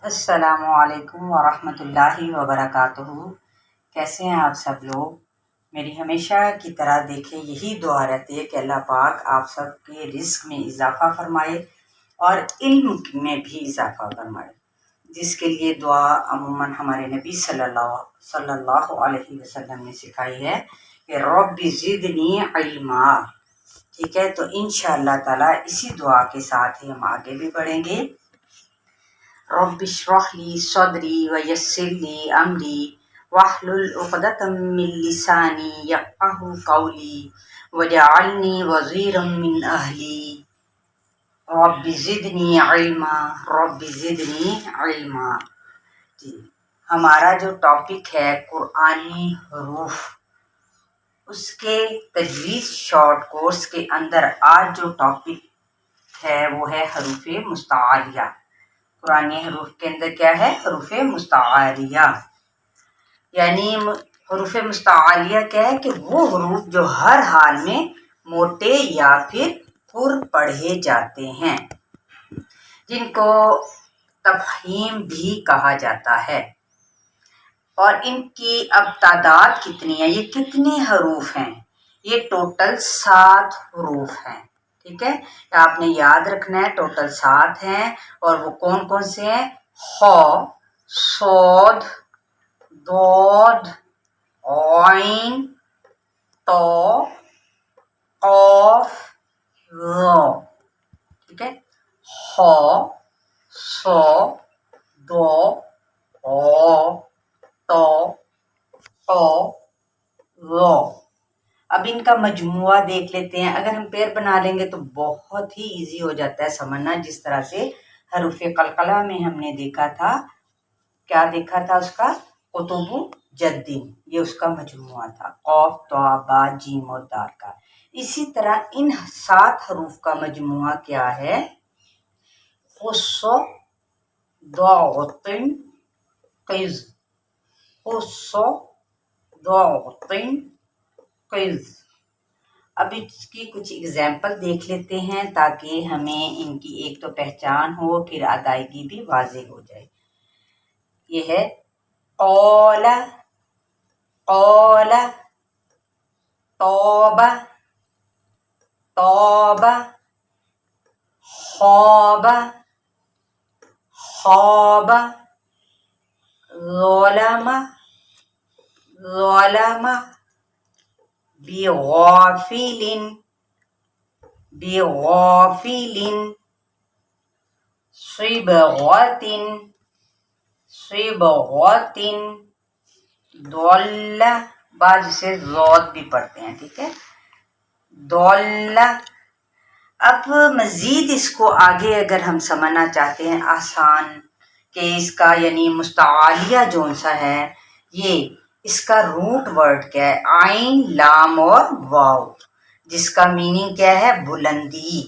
السلام علیکم ورحمۃ اللہ وبرکاتہ۔ کیسے ہیں آپ سب لوگ؟ میری ہمیشہ کی طرح دیکھیں یہی دعا رہتی ہے کہ اللہ پاک آپ سب کے رزق میں اضافہ فرمائے اور علم میں بھی اضافہ فرمائے، جس کے لیے دعا عموماً ہمارے نبی صلی اللہ علیہ وسلم نے سکھائی ہے کہ رب زدنی علما۔ ٹھیک ہے، تو انشاءاللہ تعالیٰ اسی دعا کے ساتھ ہی ہم آگے بھی بڑھیں گے۔ رب اشرح لی صدری ویسر لی امری واحلل عقدۃ من لسانی یفقہوا قولی واجعلنی وزیرا من اہلی رب زدنی علما رب زدنی علما۔ جی، ہمارا جو ٹاپک ہے قرآنی حروف، اس کے تجویز شارٹ کورس کے اندر آج جو ٹاپک ہے وہ ہے حروف مستعالیہ۔ قرآنی حروف کے اندر کیا ہے؟ حروف مستعالیہ، یعنی حروف مستعالیہ کیا ہے کہ وہ حروف جو ہر حال میں موٹے یا پھر پر پڑھے جاتے ہیں، جن کو تفہیم بھی کہا جاتا ہے۔ اور ان کی اب تعداد کتنی ہے؟ یہ کتنے حروف ہیں؟ یہ ٹوٹل 7 حروف ہیں۔ ٹھیک ہے، آپ نے یاد رکھنا ہے ٹوٹل 7 ہیں، اور وہ کون کون سے ہیں؟ خ، صاد، ضاد، عین، طا، قاف، ظا۔ ٹھیک ہے، خ، ص، ض، ع، طا، قا، ظا۔ اب ان کا مجموعہ دیکھ لیتے ہیں۔ اگر ہم پیر بنا لیں گے تو بہت ہی ایزی ہو جاتا ہے سمجھنا، جس طرح سے حروف قلقلہ میں ہم نے دیکھا تھا، کیا دیکھا تھا اس کا؟ قطب جدین، یہ اس کا مجموعہ تھا، قاف، طا، با، جیم اور دال کا۔ اسی طرح ان 7 حروف کا مجموعہ کیا ہے؟ خص، ضاعت، قز، خص، ضاعت، قز۔ اب اس کی کچھ اگزامپل دیکھ لیتے ہیں تاکہ ہمیں ان کی ایک تو پہچان ہو، پھر ادائیگی بھی واضح ہو جائے۔ یہ ہے قال، قال، طاب، طاب، خواب، خواب، ظلم، ظلم، بغافل، بغافل، صبغة، صبغة، ضل، بعض سے ضاد بھی پڑھتے ہیں۔ ٹھیک ہے، ضل۔ اب مزید اس کو آگے اگر ہم سمجھنا چاہتے ہیں آسان، کہ اس کا یعنی مستعالیہ جون سا ہے، یہ اس کا روٹ ورڈ کیا ہے؟ عین، لام اور واو، جس کا میننگ کیا ہے؟ بلندی۔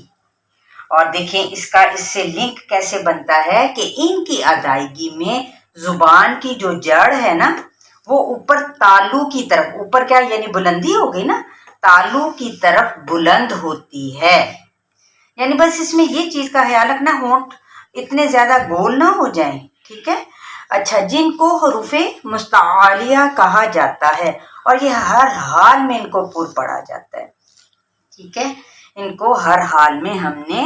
اور دیکھیں اس کا اس سے لنک کیسے بنتا ہے کہ ان کی ادائیگی میں زبان کی جو جڑ ہے نا، وہ اوپر تالو کی طرف، اوپر کیا یعنی بلندی ہو گئی نا، تالو کی طرف بلند ہوتی ہے۔ یعنی بس اس میں یہ چیز کا خیال رکھنا، ہونٹ اتنے زیادہ گول نہ ہو جائیں۔ ٹھیک ہے، اچھا، جن کو حروف مستعالیہ کہا جاتا ہے، اور یہ ہر حال میں ان کو پر پڑھا جاتا ہے۔ ٹھیک ہے، ان کو ہر حال میں ہم نے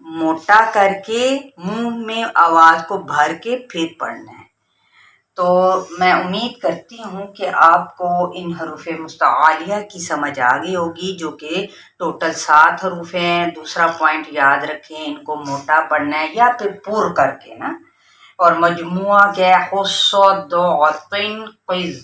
موٹا کر کے منہ میں آواز کو بھر کے پھر پڑھنا ہے۔ تو میں امید کرتی ہوں کہ آپ کو ان حروف مستعالیہ کی سمجھ آ گئی ہوگی، جو کہ ٹوٹل 7 حروف ہیں۔ دوسرا پوائنٹ یاد رکھیں، ان کو موٹا پڑھنا ہے یا پھر پر کر کے نا۔ اور مجموعہ کیا ہے؟ خص، ضاعت، قز۔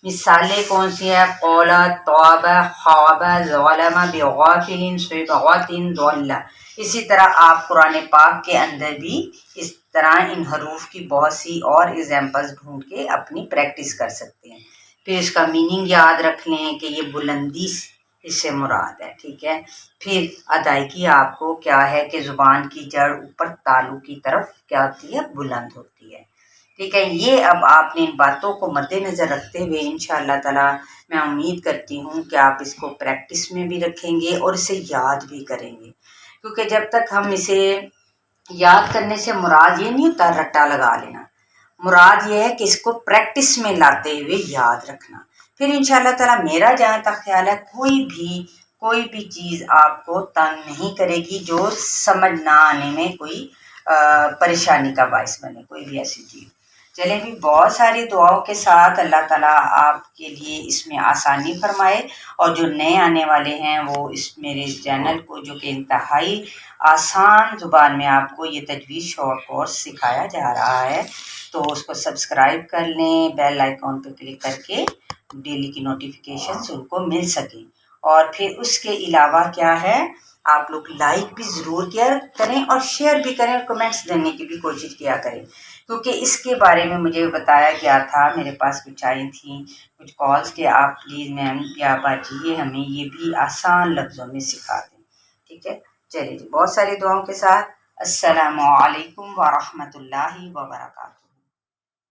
مثالیں کون سی ہیں؟ قال، طاب، خواب، ظلم، بغافل، صبغة، ضل۔ اسی طرح آپ قرآن پاک کے اندر بھی اس طرح ان حروف کی بہت سی اور ایگزامپلس ڈھونڈ کے اپنی پریکٹس کر سکتے ہیں۔ پھر اس کا میننگ یاد رکھ لیں کہ یہ بلندی اس سے مراد ہے۔ ٹھیک ہے، پھر ادائیگی آپ کو کیا ہے کہ زبان کی جڑ اوپر تالو کی طرف کیا ہوتی ہے؟ بلند ہوتی ہے۔ ٹھیک ہے، یہ اب آپ نے ان باتوں کو مد نظر رکھتے ہوئے انشاءاللہ تعالیٰ میں امید کرتی ہوں کہ آپ اس کو پریکٹس میں بھی رکھیں گے اور اسے یاد بھی کریں گے، کیونکہ جب تک ہم اسے یاد کرنے سے مراد یہ نہیں ہوتا رٹا لگا لینا، مراد یہ ہے کہ اس کو پریکٹس میں لاتے ہوئے یاد رکھنا. پھر انشاءاللہ تعالیٰ میرا جہاں تک خیال ہے کوئی بھی چیز آپ کو تنگ نہیں کرے گی جو سمجھ نہ آنے میں کوئی پریشانی کا باعث بنے، کوئی بھی ایسی چیز. چلیں بھی بہت ساری دعاؤں کے ساتھ اللہ تعالیٰ آپ کے لیے اس میں آسانی فرمائے، اور جو نئے آنے والے ہیں وہ اس میرے چینل کو، جو کہ انتہائی آسان زبان میں آپ کو یہ تجوید شارٹ کورس سکھایا جا رہا ہے، تو اس کو سبسکرائب کر لیں، بیل آئیکن پہ کلک کر کے ڈیلی کی نوٹیفیکیشنز ان کو مل سکیں. اور پھر اس کے علاوہ کیا ہے، آپ لوگ لائک بھی ضرور کیا کریں اور شیئر بھی کریں اور کمنٹس دینے کی بھی کوشش کیا کریں، کیونکہ اس کے بارے میں مجھے بتایا گیا تھا، میرے پاس کچھ آئی تھیں کچھ کالز کہ آپ پلیز میم یا باجی ہمیں یہ بھی آسان لفظوں میں سکھا دیں. ٹھیک ہے، چلیے جی، بہت ساری دعاؤں کے ساتھ السلام علیکم ورحمۃ اللہ وبرکاتہ.